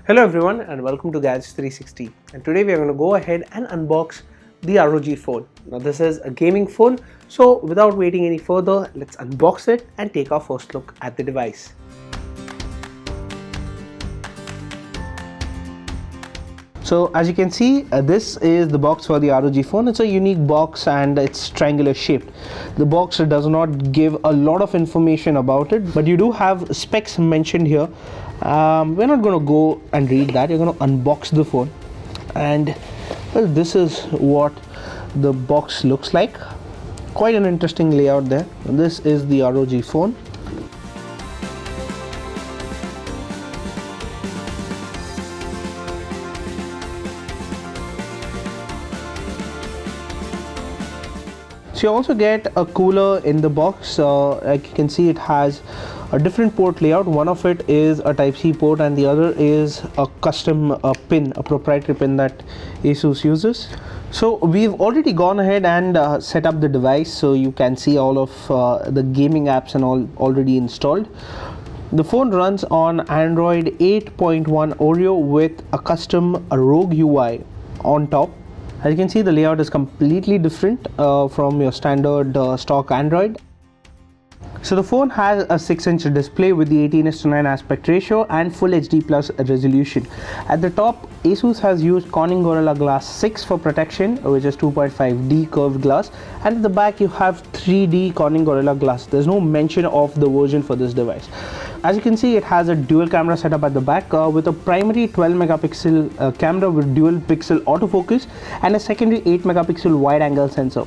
Hello everyone and welcome to Gadgets 360, and today we are going to go ahead and unbox the ROG phone. Now this is a gaming phone, so without waiting any further, let's unbox it and take our first look at the device. So as you can see, this is the box for the ROG phone. It's a unique box and it's triangular shaped. The box does not give a lot of information about it, but you do have specs mentioned here. We're not going to go and read that. You're going to unbox the phone, and well, this is what the box looks like. Quite an interesting layout there. This is the ROG phone. So you also get a cooler in the box. Like you can see, it has a different port layout. One of it is a Type-C port and the other is a custom pin, a proprietary pin that Asus uses. So we've already gone ahead and set up the device, so you can see all of the gaming apps and all already installed. The phone runs on Android 8.1 Oreo with a custom ROG UI on top. As you can see, the layout is completely different from your standard stock Android. So the phone has a 6-inch display with the 18:9 aspect ratio and full HD plus resolution. At the top, Asus has used Corning Gorilla Glass 6 for protection, which is 2.5D curved glass, and at the back you have 3D Corning Gorilla Glass. There's no mention of the version for this device. As you can see, it has a dual camera setup at the back with a primary 12 megapixel camera with dual pixel autofocus and a secondary 8 megapixel wide angle sensor.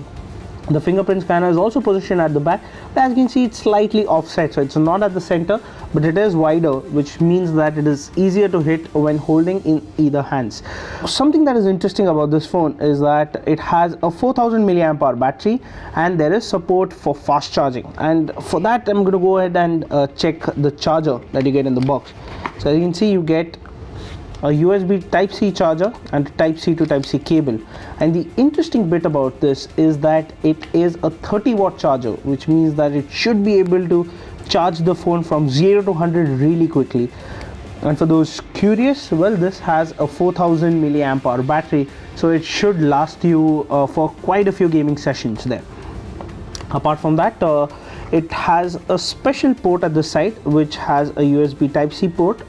The fingerprint scanner is also positioned at the back, but as you can see, it's slightly offset, so it's not at the center, but it is wider, which means that it is easier to hit when holding in either hands. Something that is interesting about this phone is that it has a 4000 mAh battery and there is support for fast charging, and for that I'm going to go ahead and check the charger that you get in the box. So as you can see, you get a USB Type-C charger and a Type-C to Type-C cable, and the interesting bit about this is that it is a 30-watt charger, which means that it should be able to charge the phone from 0 to 100 really quickly. And for those curious, well, this has a 4000 mAh battery, so it should last you for quite a few gaming sessions there. Apart from that, it has a special port at the side which has a USB Type-C port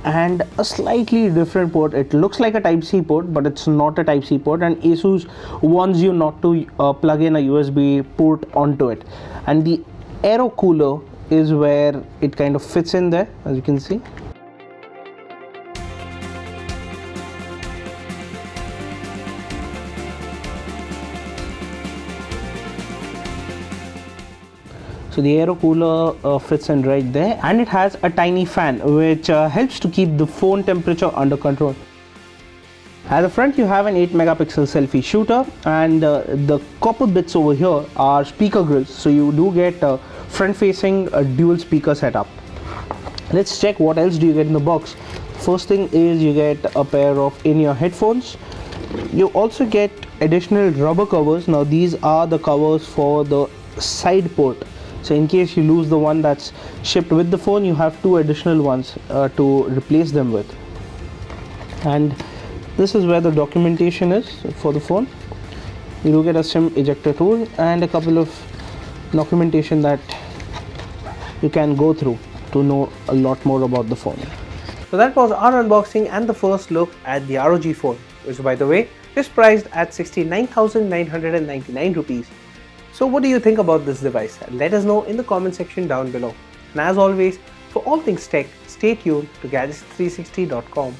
and a slightly different port. It looks like a Type-C port, but it's not a Type-C port, and Asus warns you not to plug in a USB port onto it. And the aero cooler is where it kind of fits in there, as you can see. So the aero cooler fits in right there, and it has a tiny fan which helps to keep the phone temperature under control. At the front you have an 8 megapixel selfie shooter, and the copper bits over here are speaker grills, so you do get a front facing dual speaker setup. Let's check what else do you get in the box. First thing is you get a pair of in-ear headphones. You also get additional rubber covers. Now these are the covers for the side port. So in case you lose the one that's shipped with the phone, you have two additional ones to replace them with. And this is where the documentation is for the phone. You do get a SIM ejector tool and a couple of documentation that you can go through to know a lot more about the phone. So that was our unboxing and the first look at the ROG phone, which by the way is priced at 69,999 rupees. So what do you think about this device? Let us know in the comment section down below. And as always, for all things tech, stay tuned to gadgets360.com.